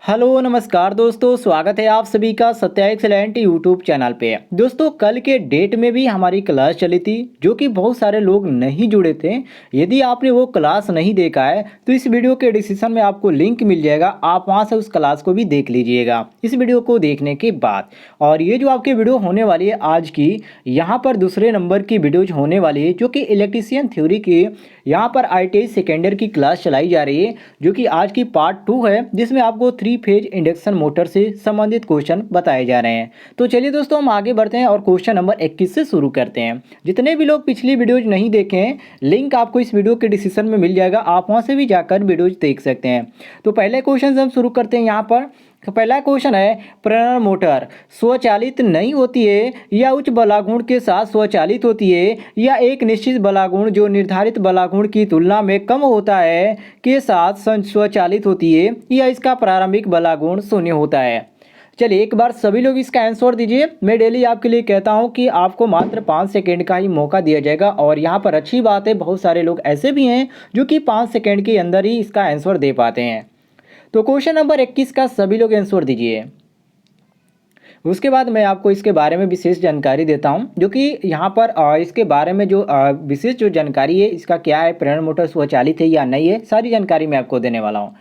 Hello नमस्कार दोस्तों, स्वागत है आप सभी का सत्या एक्सेलेंट यूट्यूब चैनल पे। दोस्तों, कल के डेट में भी हमारी क्लास चली थी जो कि बहुत सारे लोग नहीं जुड़े थे। यदि आपने वो क्लास नहीं देखा है तो इस वीडियो के डिस्क्रिप्शन में आपको लिंक मिल जाएगा, आप वहां से उस क्लास को भी देख लीजिएगा इस वीडियो को देखने के बाद। और ये जो आपकी वीडियो होने वाली है आज की, यहाँ पर दूसरे नंबर की वीडियोज होने वाली है जो कि इलेक्ट्रीशियन थ्योरी की यहाँ पर ITI सेकेंड ईयर की क्लास चलाई जा रही है, जो कि आज की पार्ट 2 है, जिसमें आपको 3 फेज इंडक्शन मोटर से संबंधित क्वेश्चन बताए जा रहे हैं। तो चलिए दोस्तों, हम आगे बढ़ते हैं और क्वेश्चन नंबर 21 से शुरू करते हैं। जितने भी लोग पिछली वीडियोज नहीं देखे हैं, लिंक आपको इस वीडियो के डिस्क्रिप्शन में मिल जाएगा, आप वहां से भी जाकर वीडियोज देख सकते हैं। तो पहले क्वेश्चन हम शुरू करते हैं यहाँ पर। तो पहला क्वेश्चन है, प्रेरण मोटर स्वचालित नहीं होती है या उच्च बलागुण के साथ स्वचालित होती है या एक निश्चित बलागुण जो निर्धारित बलागुण की तुलना में कम होता है के साथ स्वचालित होती है या इसका प्रारंभिक बलागुण शून्य होता है। चलिए एक बार सभी लोग इसका आंसर दीजिए। मैं डेली आपके लिए कहता हूं कि आपको मात्र 5 सेकेंड का ही मौका दिया जाएगा, और यहाँ पर अच्छी बात है, बहुत सारे लोग ऐसे भी हैं जो कि 5 सेकेंड के अंदर ही इसका आंसर दे पाते हैं। तो क्वेश्चन नंबर 21 का सभी लोग आंसर दीजिए। उसके बाद मैं आपको इसके बारे में विशेष जानकारी देता हूं, जो कि यहाँ पर इसके बारे में जो विशेष जो जानकारी है, इसका क्या है, प्रेरण मोटर स्वचालित है या नहीं है, सारी जानकारी मैं आपको देने वाला हूँ।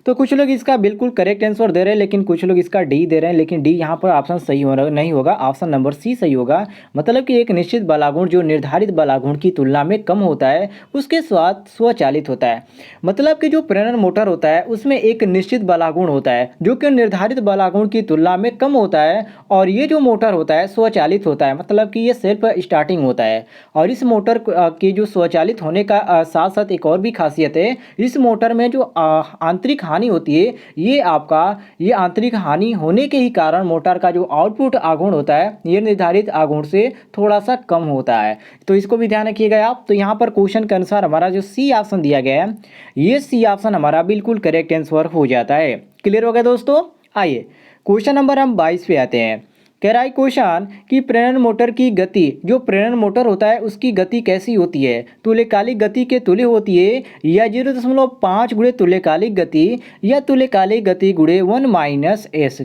तो कुछ लोग इसका बिल्कुल करेक्ट आंसर दे रहे हैं, लेकिन कुछ लोग इसका डी दे रहे हैं, लेकिन डी यहाँ पर ऑप्शन सही हो नहीं होगा, ऑप्शन नंबर सी सही होगा। मतलब कि एक निश्चित बलागुण जो निर्धारित बलागुण की तुलना में कम होता है उसके साथ स्वचालित होता है। मतलब कि जो प्रेरण मोटर होता है उसमें एक निश्चित बलागुण होता है जो कि निर्धारित बलागुण की तुलना में कम होता है, और ये जो मोटर होता है स्वचालित होता है, मतलब कि ये सेल्फ स्टार्टिंग होता है। और इस मोटर की जो स्वचालित होने का साथ साथ एक और भी खासियत है, इस मोटर में जो आंतरिक हानि होती है, ये आंतरिक हानि होने के ही कारण मोटर का जो आउटपुट आघूर्ण होता है ये निर्धारित आघूर्ण से थोड़ा सा कम होता है। तो इसको भी ध्यान रखिएगा आप। तो यहाँ पर क्वेश्चन के अनुसार हमारा जो सी ऑप्शन दिया गया है, ये सी ऑप्शन हमारा बिल्कुल करेक्ट आंसर हो जाता है। क्लियर हो गया दोस्तों। आइए क्वेश्चन नंबर हम 22 पे आते हैं। कह रहा है क्वेश्चन कि प्रेरण मोटर की गति, जो प्रेरण मोटर होता है उसकी गति कैसी होती है, तुल्यकालिक गति के तुल्य होती है या 0.5 गुणे तुल्यकालिक गति या तुल्यकालिक गति गुणे 1 - s।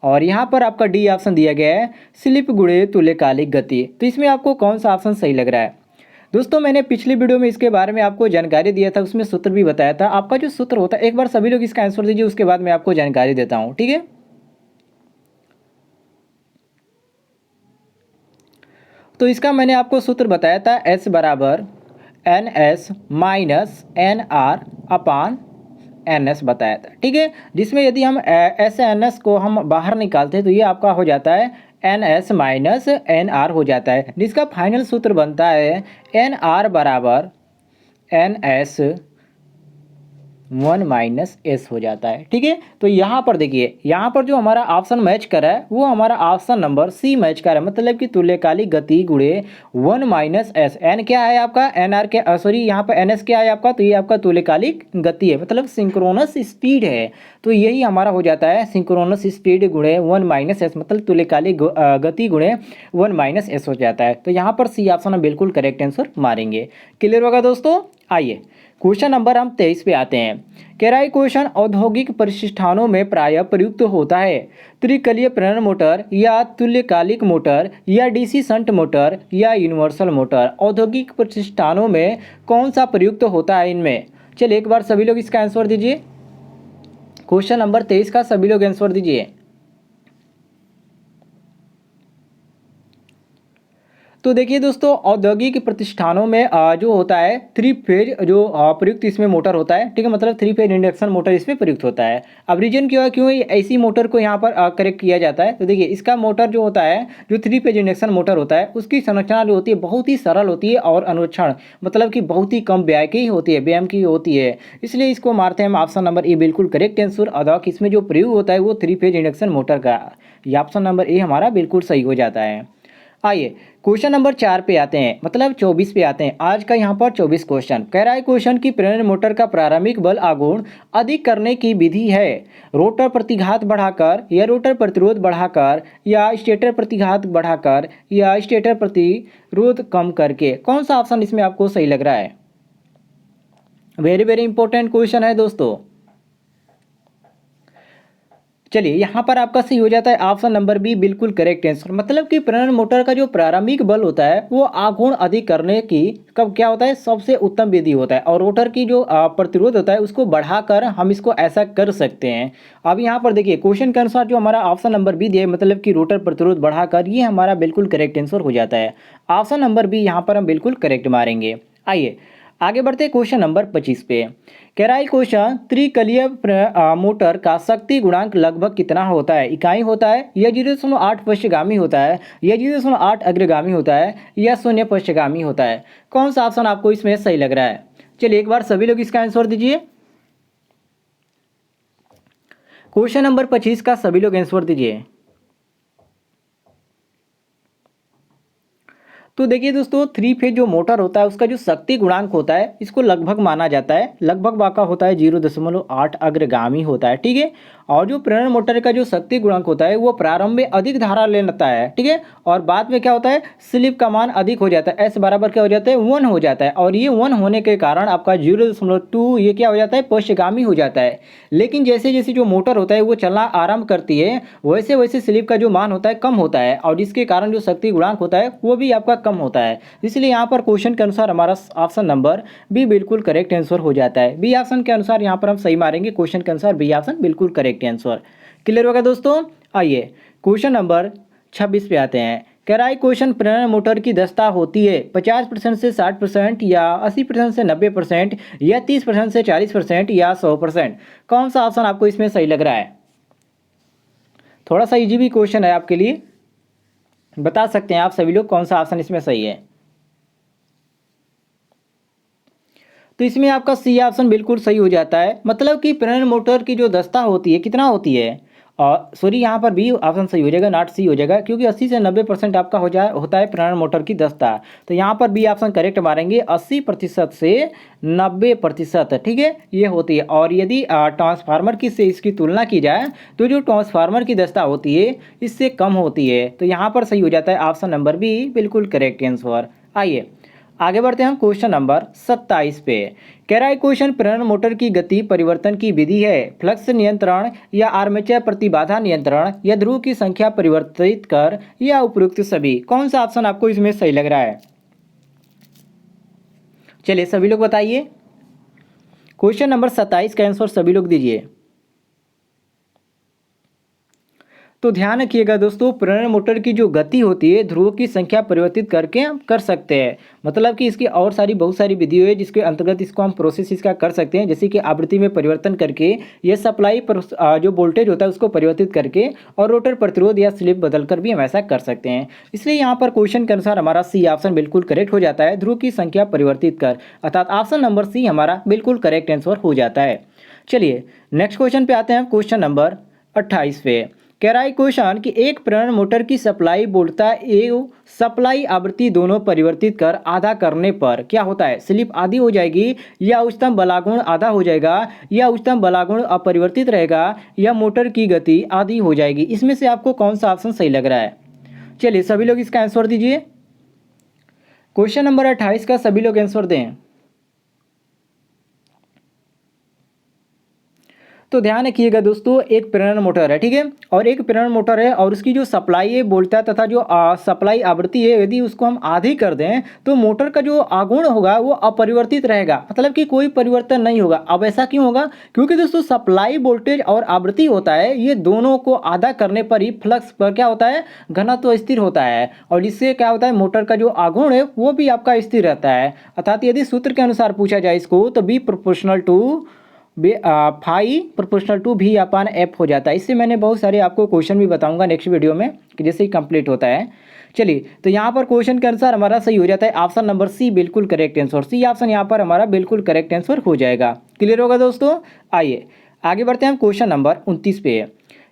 और यहाँ पर आपका डी ऑप्शन दिया गया है, स्लिप गुणे तुल्यकालिक गति। तो इसमें आपको कौन सा ऑप्शन सही लग रहा है दोस्तों? मैंने पिछली वीडियो में इसके बारे में आपको जानकारी दिया था, उसमें सूत्र भी बताया था। आपका जो सूत्र होता है, एक बार सभी लोग इसका आंसर दीजिए, उसके बाद मैं आपको जानकारी देता हूँ, ठीक है। तो इसका मैंने आपको सूत्र बताया था, S बराबर NS माइनस NR अपान NS बताया था, ठीक है। जिसमें यदि हम SNS को हम बाहर निकालते हैं तो ये आपका हो जाता है NS माइनस NR हो जाता है, जिसका फाइनल सूत्र बनता है NR बराबर NS 1 - s हो जाता है, ठीक है। तो यहाँ पर देखिए, यहाँ पर जो हमारा ऑप्शन मैच कर रहा है वो हमारा ऑप्शन नंबर सी मैच कर रहा है, मतलब कि तुल्यकालिक गति गुणे 1 - s। एन क्या है आपका, एन आर क्या, सॉरी यहाँ पर एन एस क्या है आपका, तो ये आपका तुल्यकालिक गति है, मतलब सिंक्रोनस स्पीड है। तो यही हमारा हो जाता है सिंक्रोनस स्पीड गुणे 1 - s, मतलब तुल्यकालिक गति गुणे 1 - s हो जाता है। तो यहाँ पर सी ऑप्शन हम बिल्कुल करेक्ट आंसर मारेंगे। क्लियर होगा दोस्तों। आइए क्वेश्चन नंबर हम 23 पे आते हैं। कह रहा है क्वेश्चन, औद्योगिक प्रतिष्ठानों में प्रायः प्रयुक्त होता है त्रिकलीय प्रेरण मोटर या तुल्यकालिक मोटर या DC शंट मोटर या यूनिवर्सल मोटर। औद्योगिक प्रतिष्ठानों में कौन सा प्रयुक्त होता है इनमें? चलिए एक बार सभी लोग इसका आंसर दीजिए। क्वेश्चन नंबर 23 का सभी लोग आंसर दीजिए। तो देखिए दोस्तों, औद्योगिक प्रतिष्ठानों में जो होता है 3 फेज जो प्रयुक्त इसमें मोटर होता है, ठीक है, मतलब 3 फेज इंडक्शन मोटर इसमें प्रयुक्त होता है। अब रीजन क्यों ऐसी मोटर को यहाँ पर करेक्ट किया जाता है, तो देखिए इसका मोटर जो होता है, जो 3 फेज इंडक्शन मोटर होता है, उसकी संरचना जो होती है बहुत ही सरल होती है और अनुरक्षण मतलब कि बहुत ही कम व्यय की होती है, व्यायाम की होती है, इसलिए इसको मारते हैं हम ऑप्शन नंबर ए बिल्कुल करेक्ट आंसर। अदक इसमें जो प्रयोग होता है वो 3 फेज इंडक्शन मोटर का, ये ऑप्शन नंबर ए हमारा बिल्कुल सही हो जाता है। आइए क्वेश्चन नंबर 4 पे आते हैं, मतलब 24 पे आते हैं। आज का यहाँ पर 24 क्वेश्चन कह रहा है क्वेश्चन की प्रेरण मोटर का प्रारंभिक बल आघूर्ण अधिक करने की विधि है, रोटर प्रतिघात बढ़ाकर या रोटर प्रतिरोध बढ़ाकर या स्टेटर प्रतिघात बढ़ाकर या स्टेटर प्रतिरोध कम करके। कौन सा ऑप्शन इसमें आपको सही लग रहा है? वेरी वेरी इंपॉर्टेंट क्वेश्चन है दोस्तों। चलिए यहाँ पर आपका सही हो जाता है ऑप्शन नंबर बी बिल्कुल करेक्ट आंसर। मतलब कि प्रेरण मोटर का जो प्रारंभिक बल होता है वो आघूर्ण अधिक करने की कब क्या होता है सबसे उत्तम विधि होता है, और रोटर की जो प्रतिरोध होता है उसको बढ़ाकर हम इसको ऐसा कर सकते हैं। अब यहाँ पर देखिए क्वेश्चन के अनुसार जो हमारा ऑप्शन नंबर बी दिया है, मतलब कि रोटर प्रतिरोध बढ़ाकर, ये हमारा बिल्कुल करेक्ट आंसर हो जाता है। ऑप्शन नंबर बी यहाँ पर हम बिल्कुल करेक्ट मारेंगे। आइए आगे बढ़ते हैं क्वेश्चन नंबर 25 पे। कह रहा है क्वेश्चन त्रिकलीय मोटर का शक्ति गुणांक लगभग कितना होता है? इकाई होता है, या 0.8 पश्चगामी होता है, या 0.8 अग्रगामी होता है, या 0 पश्चगामी होता है? कौन सा ऑप्शन आपको इसमें सही लग रहा है? चलिए एक बार सभी लोग इसका आंसर दीजिए। क्वेश्चन नंबर 25 का सभी लोग आंसर दीजिए। तो देखिए दोस्तों, थ्री फेज जो मोटर होता है उसका जो शक्ति गुणांक होता है इसको लगभग माना जाता है, लगभग वाका होता है 0.8 अग्रगामी होता है, ठीक है। और जो प्रेरण मोटर का जो शक्ति गुणांक होता है वो प्रारंभ में अधिक धारा ले लेता है, ठीक है, और बाद में क्या होता है स्लिप का मान अधिक हो जाता है, एस बराबर क्या हो जाता है 1 हो जाता है, और ये 1 होने के कारण आपका 0.2 ये क्या हो जाता है पश्चगामी हो जाता है। लेकिन जैसे जैसे जो मोटर होता है वो चलना आरंभ करती है वैसे वैसे स्लिप का जो मान होता है कम होता है, और इसके कारण जो शक्ति गुणांक होता है वो भी आपका कम होता है। इसलिए यहाँ पर क्वेश्चन के अनुसार हमारा ऑप्शन नंबर बी बिल्कुल करेक्ट आंसर हो जाता है। बी ऑप्शन के अनुसार यहाँ पर हम सही मारेंगे, क्वेश्चन के अनुसार बी ऑप्शन बिल्कुल करेक्ट आंसर। क्लियर होगा दोस्तों? आइए क्वेश्चन नंबर 26 पे आते हैं। कह रहा है क्वेश्चन प्रेरण मोटर की दक्षता होती है 50% से 60%, या 80% से 90%, या 30% से 40%, या 100%? कौन सा ऑप्शन आपको इसमें सही लग रहा है? थोड़ा सा इजी भी क्वेश्चन है आपके लिए, बता सकते हैं आप सभी लोग कौन सा ऑप्शन इसमें सही है। तो इसमें आपका सी ऑप्शन बिल्कुल सही हो जाता है। मतलब कि प्रेरण मोटर की जो दक्षता होती है कितना होती है, और सॉरी यहाँ पर बी ऑप्शन सही हो जाएगा, नॉट सी हो जाएगा, क्योंकि 80 से 90% आपका होता है प्रेरण मोटर की दक्षता। तो यहाँ पर बी ऑप्शन करेक्ट मारेंगे, 80% से 90%, ठीक है, ये होती है। और यदि ट्रांसफार्मर की से इसकी तुलना की जाए तो जो ट्रांसफार्मर की दक्षता होती है इससे कम होती है। तो यहाँ पर सही हो जाता है ऑप्शन नंबर बी बिल्कुल करेक्ट आंसर। आइए आगे बढ़ते हैं हम क्वेश्चन नंबर 27 पे। कह रहा है क्वेश्चन प्रेरण मोटर की गति परिवर्तन की विधि है फ्लक्स नियंत्रण, या आर्मेचर प्रतिबाधा नियंत्रण, या ध्रुव की संख्या परिवर्तित कर, या उपयुक्त सभी? कौन सा ऑप्शन आपको इसमें सही लग रहा है? चलिए सभी लोग बताइए। क्वेश्चन नंबर 27 का आंसर सभी लोग दीजिए। तो ध्यान रखिएगा दोस्तों, प्रेरण मोटर की जो गति होती है ध्रुवों की संख्या परिवर्तित करके हम कर सकते हैं। मतलब कि इसकी और बहुत सारी विधियों है जिसके अंतर्गत इसको हम प्रोसेस इसका कर सकते हैं, जैसे कि आवृत्ति में परिवर्तन करके, यह सप्लाई जो वोल्टेज होता है उसको परिवर्तित करके, और रोटर प्रतिरोध या स्लिप बदल कर भी हम ऐसा कर सकते हैं। इसलिए यहाँ पर क्वेश्चन के अनुसार हमारा सी ऑप्शन बिल्कुल करेक्ट हो जाता है, ध्रुव की संख्या परिवर्तित कर, अर्थात ऑप्शन नंबर सी हमारा बिल्कुल करेक्ट आंसर हो जाता है। चलिए नेक्स्ट क्वेश्चन पे आते हैं, क्वेश्चन नंबर 28 पे। कह रहा है क्वेश्चन कि एक प्रेरण मोटर की सप्लाई वोल्टता एवं सप्लाई आवृत्ति दोनों परिवर्तित कर आधा करने पर क्या होता है? स्लिप आधी हो जाएगी, या उच्चतम बलागुण आधा हो जाएगा, या उच्चतम बलागुण अपरिवर्तित रहेगा, या मोटर की गति आधी हो जाएगी? इसमें से आपको कौन सा ऑप्शन सही लग रहा है? चलिए सभी लोग इसका आंसर दीजिए। क्वेश्चन नंबर 28 का सभी लोग आंसर दें। तो ध्यान रखिएगा दोस्तों, एक प्रेरण मोटर है, ठीक है, और एक प्रेरण मोटर है और उसकी जो सप्लाई है बोलता तथा जो सप्लाई आवृत्ति है यदि उसको हम आधी कर दें तो मोटर का जो आघूर्ण होगा वो अपरिवर्तित रहेगा, मतलब कि कोई परिवर्तन नहीं होगा। अब ऐसा क्यों होगा? क्योंकि दोस्तों सप्लाई वोल्टेज और आवृत्ति होता है ये दोनों को आधा करने पर ही फ्लक्स पर क्या होता है घनत्व स्थिर होता है, और इससे क्या होता है मोटर का जो आघूर्ण है वो भी आपका स्थिर रहता है। अर्थात यदि सूत्र के अनुसार पूछा जाए इसको तो B proportional to phi proportional to B upon F हो जाता है। इससे मैंने बहुत सारे आपको क्वेश्चन भी बताऊंगा नेक्स्ट वीडियो में कि जैसे ही कंप्लीट होता है। चलिए तो यहाँ पर क्वेश्चन के अनुसार हमारा सही हो जाता है ऑप्शन नंबर सी बिल्कुल करेक्ट आंसर। सी ऑप्शन यहाँ पर हमारा बिल्कुल करेक्ट आंसर हो जाएगा। क्लियर होगा दोस्तों? आइए आगे बढ़ते हैं हम क्वेश्चन नंबर 29 पे।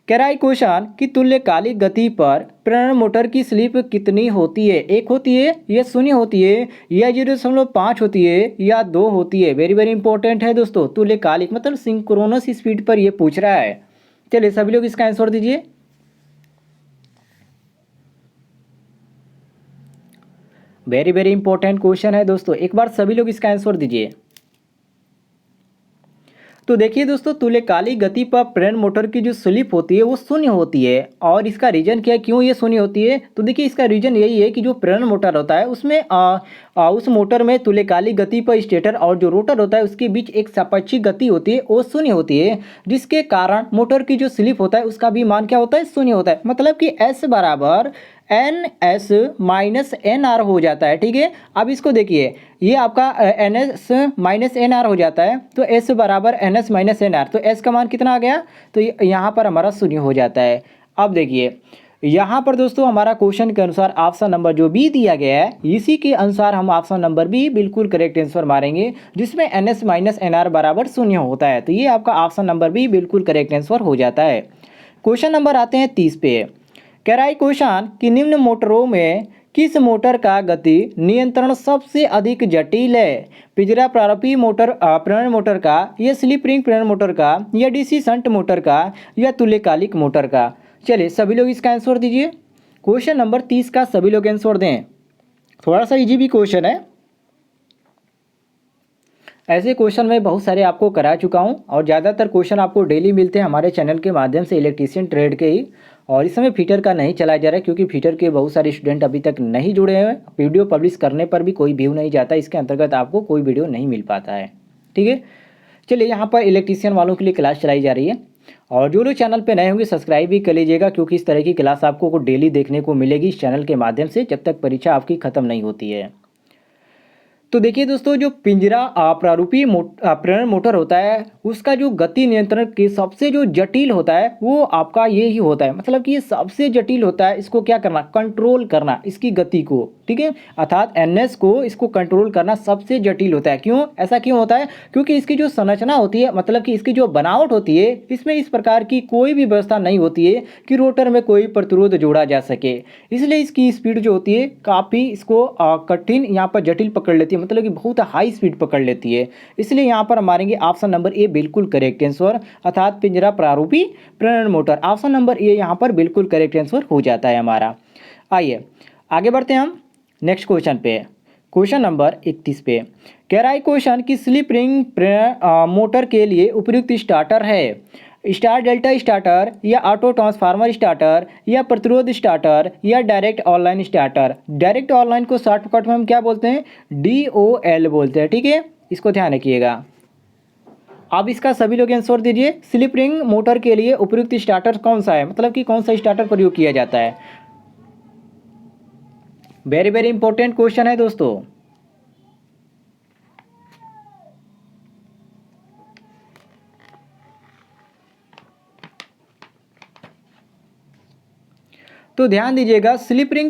कह रहा है क्वेश्चन कि तुल्यकालिक गति पर प्रेरण मोटर की स्लिप कितनी होती है? 1 होती है, या 0 होती है, या 0.5 होती है, या 2 होती है? वेरी वेरी इंपॉर्टेंट है दोस्तों, तुल्यकालिक मतलब सिंक्रोनस स्पीड पर ये पूछ रहा है। चलिए सभी लोग इसका आंसर दीजिए। वेरी वेरी इंपॉर्टेंट क्वेश्चन है दोस्तों, एक बार सभी लोग इसका आंसर दीजिए। तो देखिए दोस्तों, तुल्यकालिक गति पर प्रेरण मोटर की जो स्लिप होती है वो शून्य होती है। और इसका रीजन क्या है, क्यों ये शून्य होती है? तो देखिए इसका रीजन यही है कि जो प्रेरण मोटर होता है उसमें उस मोटर में तुल्यकालिक गति पर स्टेटर और जो रोटर होता है उसके बीच एक सापेक्षिक गति होती है, वो शून्य होती है, जिसके कारण मोटर की जो स्लिप होता है उसका भी मान क्या होता है, शून्य होता है। मतलब कि एस बराबर N S minus N R हो जाता है। ठीक है, अब इसको देखिए, ये आपका N S minus N R हो जाता है, तो एस बराबर N S minus N R, तो एस का मान कितना आ गया, तो यहाँ पर हमारा शून्य हो जाता है। अब देखिए यहाँ पर दोस्तों हमारा क्वेश्चन के अनुसार ऑप्शन नंबर जो बी दिया गया है, इसी के अनुसार हम ऑप्शन नंबर बी बिल्कुल करेक्ट आंसर मारेंगे, जिसमें N S minus N R बराबर शून्य होता है। तो ये आपका ऑप्शन नंबर बी बिल्कुल करेक्ट आंसर हो जाता है। क्वेश्चन नंबर आते हैं 30 पे। कह रहा है क्वेश्चन कि निम्न मोटरों में किस मोटर का गति नियंत्रण सबसे अधिक जटिल है? पिंजरा प्रारूपी मोटर प्रेरण मोटर का, या स्लिप रिंग प्रेरण मोटर का, या डीसी शंट मोटर का, या तुल्यकालिक मोटर का? चलिए सभी लोग इसका आंसर दीजिए। क्वेश्चन नंबर 30 का सभी लोग आंसर दें। थोड़ा सा इजी भी क्वेश्चन है। ऐसे क्वेश्चन मैं बहुत सारे आपको करा चुका हूं, और ज़्यादातर क्वेश्चन आपको डेली मिलते हैं हमारे चैनल के माध्यम से, इलेक्ट्रीशियन ट्रेड के ही। और इस समय फीटर का नहीं चलाया जा रहा है, क्योंकि फीटर के बहुत सारे स्टूडेंट अभी तक नहीं जुड़े हैं। वीडियो पब्लिश करने पर भी कोई व्यू नहीं जाता, इसके अंतर्गत आपको कोई वीडियो नहीं मिल पाता है। ठीक है, चलिए यहाँ पर इलेक्ट्रीशियन वालों के लिए क्लास चलाई जा रही है, और जो लोग चैनल पे नए होंगे सब्सक्राइब भी कर लीजिएगा, क्योंकि इस तरह की क्लास आपको डेली देखने को मिलेगी इस चैनल के माध्यम से, जब तक परीक्षा आपकी ख़त्म नहीं होती है। तो देखिए दोस्तों, जो पिंजरा प्रारूपी प्रेरण मोटर होता है उसका जो गति नियंत्रण के सबसे जो जटिल होता है वो आपका ये ही होता है। मतलब कि ये सबसे जटिल होता है, इसको क्या करना, कंट्रोल करना इसकी गति को। ठीक है, अर्थात एनएस को इसको कंट्रोल करना सबसे जटिल होता है। क्यों, ऐसा क्यों होता है? क्योंकि इसकी जो संरचना होती है, मतलब कि इसकी जो बनावट होती है, इसमें इस प्रकार की कोई भी व्यवस्था नहीं होती है कि रोटर में कोई प्रतिरोध जोड़ा जा सके। इसलिए इसकी स्पीड जो होती है काफ़ी इसको कठिन, यहाँ पर जटिल पकड़ लेती है, मतलब कि बहुत हाई स्पीड पकड़ लेती है। इसलिए यहाँ पर मारेंगे ऑप्शन नंबर ए बिल्कुल करेक्ट आंसर, अर्थात पिंजरा प्रारूपी प्रेरण मोटर। ऑप्शन नंबर ए यहाँ पर बिल्कुल करेक्ट आंसर हो जाता है हमारा। आइए आगे बढ़ते हैं हम नेक्स्ट क्वेश्चन पे। क्वेश्चन नंबर 31 पे कह रहा है क्वेश्चन कि स्लिप रिंग मोटर के लिए उपयुक्त स्टार्टर है स्टार डेल्टा स्टार्टर, या ऑटो ट्रांसफार्मर स्टार्टर, या प्रतिरोध स्टार्टर, या direct online starter. Direct online को शॉर्टकट में हम क्या बोलते हैं, DOL बोलते हैं। ठीक है, इसको ध्यान रखिएगा। अब इसका सभी लोग आंसर दीजिए। स्लिप रिंग मोटर के लिए उपयुक्त स्टार्टर कौन सा है, मतलब कि कौन सा स्टार्टर प्रयोग किया जाता है? वेरी वेरी इंपॉर्टेंट क्वेश्चन है दोस्तों। तो ध्यान दीजिएगा, स्लिप रिंग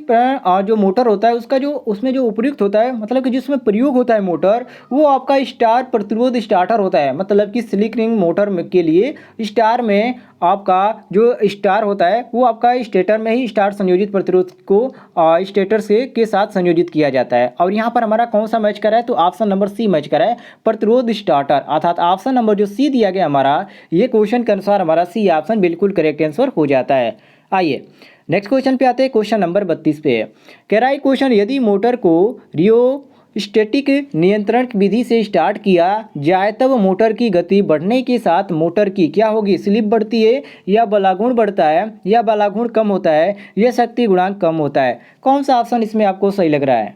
जो मोटर होता है उसका जो उसमें जो उपयुक्त होता है, मतलब कि जिसमें प्रयोग होता है मोटर, वो आपका स्टार प्रतिरोध स्टार्टर होता है। मतलब कि स्लिप रिंग मोटर के लिए स्टार में आपका जो स्टार होता है वो आपका स्टेटर में ही स्टार संयोजित प्रतिरोध को स्टेटर से के साथ संयोजित किया जाता है। और यहाँ पर हमारा कौन सा मैच करा है, तो ऑप्शन नंबर सी मैच करा है, प्रतिरोध स्टार्टर। अर्थात ऑप्शन नंबर जो सी दिया गया हमारा, ये क्वेश्चन के अनुसार हमारा सी ऑप्शन बिल्कुल करेक्ट आंसर हो जाता है। आइए नेक्स्ट क्वेश्चन पे आते हैं। क्वेश्चन नंबर 32 पे कह रहा है क्वेश्चन, यदि मोटर को रियोस्टेटिक नियंत्रण विधि से स्टार्ट किया जाए तब मोटर की गति बढ़ने के साथ मोटर की क्या होगी, स्लिप बढ़ती है, या बलागुण बढ़ता है, या बलागुण कम होता है, या शक्ति गुणांक कम होता है? कौन सा ऑप्शन इसमें आपको सही लग रहा है?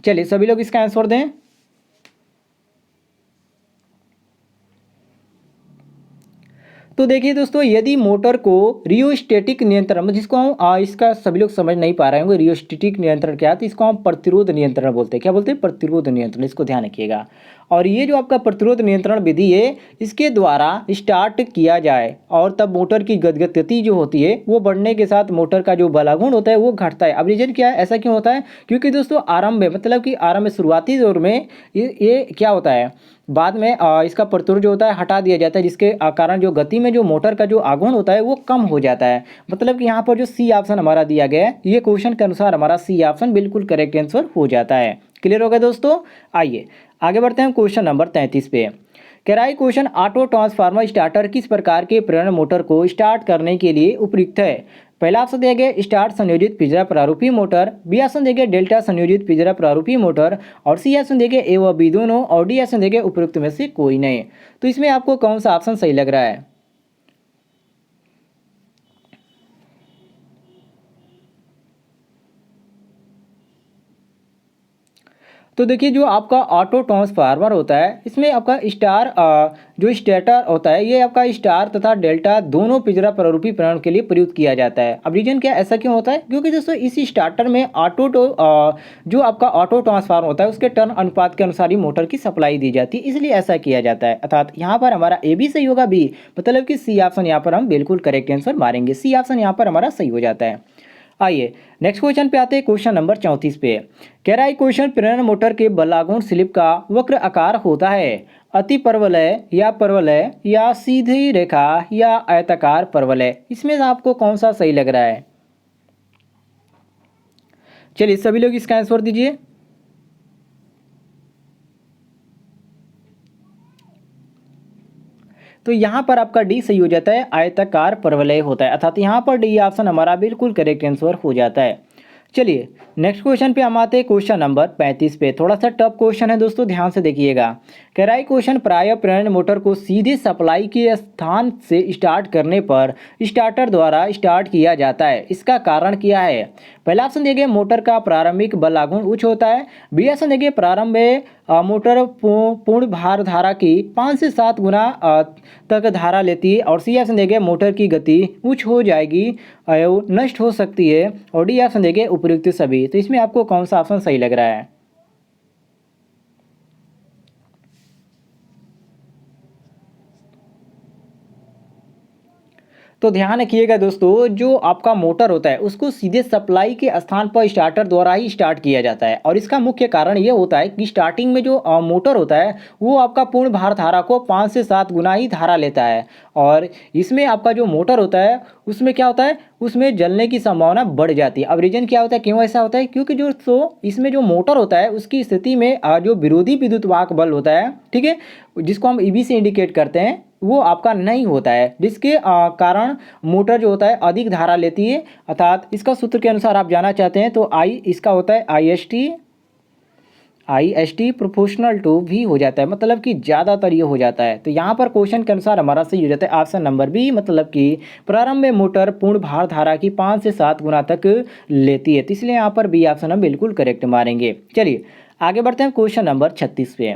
चलिए सभी लोग इसका आंसर दें। तो देखिए दोस्तों, यदि मोटर को रियोस्टेटिक नियंत्रण, जिसको हम इसका सभी लोग समझ नहीं पा रहे होंगे रियोस्टेटिक नियंत्रण क्या है, तो इसको हम प्रतिरोध नियंत्रण बोलते हैं। क्या बोलते हैं? प्रतिरोध नियंत्रण। इसको ध्यान रखिएगा। और ये जो आपका प्रतिरोध नियंत्रण विधि है, इसके द्वारा स्टार्ट किया जाए और तब मोटर की गति जो होती है वो बढ़ने के साथ मोटर का जो बलागुण होता है वो घटता है। अब रीजन क्या है, ऐसा क्यों होता है? क्योंकि दोस्तों आरंभ में, मतलब कि आरंभ में शुरुआती दौर में ये क्या होता है, बाद में इसका प्रतिरोध जो होता है हटा दिया जाता है, जिसके कारण जो गति में जो मोटर का जो आघूर्ण होता है वो कम हो जाता है। मतलब कि यहाँ पर जो सी ऑप्शन हमारा दिया गया है, ये क्वेश्चन के अनुसार हमारा सी ऑप्शन बिल्कुल करेक्ट आंसर हो जाता है। क्लियर हो गया दोस्तों? आइए आगे बढ़ते हैं क्वेश्चन नंबर 33 पे। कह रहा है क्वेश्चन, ऑटो ट्रांसफार्मर स्टार्टर किस प्रकार के प्रेरण मोटर को स्टार्ट करने के लिए उपयुक्त है? पहला ऑप्शन दिया गया स्टार संयोजित पिंजरा प्रारूपी मोटर, बी ऑप्शन दिया गया डेल्टा संयोजित पिंजरा प्रारूपी मोटर, और सी ऑप्शन दिया गया ए व बी दोनों, और डी ऑप्शन दिया गया उपयुक्त में से कोई नहीं। तो इसमें आपको कौन सा ऑप्शन सही लग रहा है? तो देखिए जो आपका ऑटो ट्रांसफार्मर होता है इसमें आपका स्टार जो स्टेटर होता है ये आपका स्टार तथा डेल्टा दोनों पिंजरा प्रारूपी प्रणाली के लिए प्रयुक्त किया जाता है। अब रीजन क्या ऐसा क्यों होता है? क्योंकि दोस्तों इस स्टार्टर में जो आपका ऑटो ट्रांसफार्मर होता है उसके टर्न अनुपात के अनुसार ही मोटर की सप्लाई दी जाती है, इसलिए ऐसा किया जाता है। अर्थात यहाँ पर हमारा ए भी सही होगा, बी मतलब कि सी ऑप्शन यहाँ पर हम बिल्कुल करेक्ट आंसर मारेंगे, सी ऑप्शन यहाँ पर हमारा सही हो जाता है। आइए नेक्स्ट क्वेश्चन पे आते हैं, क्वेश्चन नंबर 34 पे। कह रहा है क्वेश्चन प्रेरण मोटर के बलागुण स्लिप का वक्र आकार होता है अति परवलय या परवलय या सीधी रेखा या आयताकार परवलय। इसमें से आपको कौन सा सही लग रहा है? चलिए सभी लोग इसका आंसर दीजिए। तो यहाँ पर आपका डी सही हो जाता है, आयताकार परवलय होता है, अर्थात यहाँ पर डी ऑप्शन हमारा बिल्कुल करेक्ट आंसर हो जाता है। चलिए नेक्स्ट क्वेश्चन पे हम आते हैं, क्वेश्चन नंबर 35 पे। थोड़ा सा टफ क्वेश्चन है दोस्तों, ध्यान से देखिएगा। कह रहा है क्वेश्चन प्राय प्रेरण मोटर को सीधे सप्लाई के स्थान से स्टार्ट करने पर स्टार्टर द्वारा स्टार्ट किया जाता है, इसका कारण क्या है? पहला ऑप्शन दिया गया मोटर का प्रारंभिक बलागुण उच्च होता है, बी ऑप्शन दिया गया प्रारंभ में मोटर पूर्ण भार धारा की 5 से 7 गुना तक धारा लेती है, और सी ऑप्शन दिया गया मोटर की गति उच्च हो जाएगी एवं नष्ट हो सकती है, और डी ऑप्शन दिया गया उपयुक्त सभी। तो इसमें आपको कौन सा ऑप्शन सही लग रहा है? तो ध्यान रखिएगा दोस्तों, जो आपका मोटर होता है उसको सीधे सप्लाई के स्थान पर स्टार्टर द्वारा ही स्टार्ट किया जाता है, और इसका मुख्य कारण ये होता है कि स्टार्टिंग में जो मोटर होता है वो आपका पूर्ण भार धारा को 5 से 7 गुना ही धारा लेता है, और इसमें आपका जो मोटर होता है उसमें क्या होता है, उसमें जलने की संभावना बढ़ जाती है। अब रीजन क्या होता है, क्यों ऐसा होता है? क्योंकि जो इसमें जो मोटर होता है उसकी स्थिति में जो विरोधी विद्युत वाहक बल होता है, ठीक है, जिसको हम ईबी से इंडिकेट करते हैं, वो आपका नहीं होता है, जिसके कारण मोटर जो होता है अधिक धारा लेती है। अर्थात इसका सूत्र के अनुसार आप जाना चाहते हैं तो आई इसका होता है I S T proportional to B हो जाता है, मतलब कि ज़्यादातर ये हो जाता है। तो यहाँ पर क्वेश्चन के अनुसार हमारा सही हो जाता है ऑप्शन नंबर बी, मतलब कि प्रारंभ में मोटर पूर्ण भार धारा की 5 से 7 गुना तक लेती है, तो इसलिए यहाँ पर बी ऑप्शन हम बिल्कुल करेक्ट मारेंगे। चलिए आगे बढ़ते हैं, क्वेश्चन नंबर 36 पे।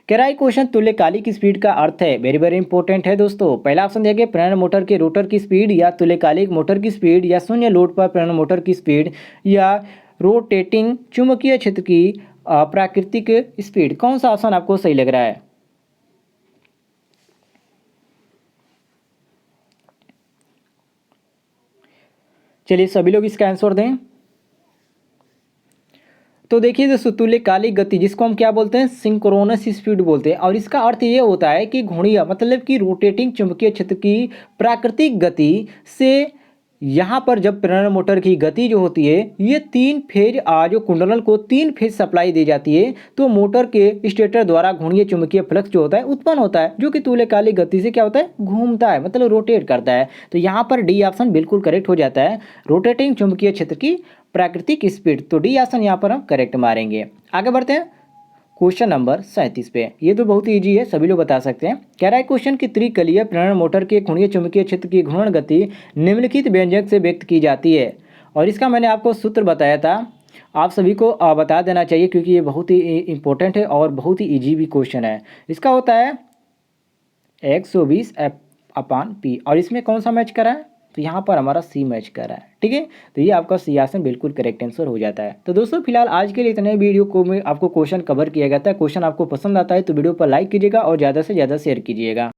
कह रहा है क्वेश्चन तुल्यकालिक स्पीड का अर्थ है, वेरी वेरी इंपॉर्टेंट है दोस्तों। पहला ऑप्शन दिया गया प्रेरण मोटर के रोटर की स्पीड, या तुल्यकालिक मोटर की स्पीड, या शून्य लोड पर प्रेरण मोटर की स्पीड, या रोटेटिंग चुंबकीय क्षेत्र की प्राकृतिक स्पीड। कौन सा ऑप्शन आपको सही लग रहा है? चलिए सभी लोग इसका आंसर दें। तो देखिए दोस्तों तुल्यकालिक गति जिसको हम क्या बोलते हैं, सिंक्रोनस स्पीड बोलते हैं, और इसका अर्थ ये होता है कि घूर्णीय मतलब कि रोटेटिंग चुंबकीय क्षेत्र की प्राकृतिक गति से यहाँ पर जब प्रेरण मोटर की गति जो होती है ये 3 फेज जो कुंडलन को 3 फेज सप्लाई दी जाती है, तो मोटर के स्टेटर द्वारा घूर्णीय चुंबकीय फ्लक्स जो होता है उत्पन्न होता है, जो कि तुल्यकालिक गति से क्या होता है, घूमता है, मतलब रोटेट करता है। तो यहाँ पर डी ऑप्शन बिल्कुल करेक्ट हो जाता है, रोटेटिंग चुंबकीय क्षेत्र की प्राकृतिक स्पीड। तो डी ऑप्शन यहाँ पर हम करेक्ट मारेंगे। आगे बढ़ते हैं क्वेश्चन नंबर 37 पे। ये तो बहुत ईजी है, सभी लोग बता सकते हैं। कह रहा है क्वेश्चन की त्रिकलीय प्रेरण मोटर के घूर्णीय चुंबकीय क्षेत्र की घूर्णन गति निम्नलिखित व्यंजक से व्यक्त की जाती है, और इसका मैंने आपको सूत्र बताया था, आप सभी को बता देना चाहिए क्योंकि ये बहुत ही इंपॉर्टेंट है और बहुत ही ईजी भी क्वेश्चन है। इसका होता है 120F/P, और इसमें कौन सा मैच करा है, तो यहाँ पर हमारा सी मैच कर रहा है, ठीक है। तो ये आपका सी ऑप्शन बिल्कुल करेक्ट आंसर हो जाता है। तो दोस्तों फिलहाल आज के लिए इतने वीडियो को में आपको क्वेश्चन कवर किया गया था। क्वेश्चन आपको पसंद आता है तो वीडियो पर लाइक कीजिएगा और ज़्यादा से ज़्यादा शेयर कीजिएगा।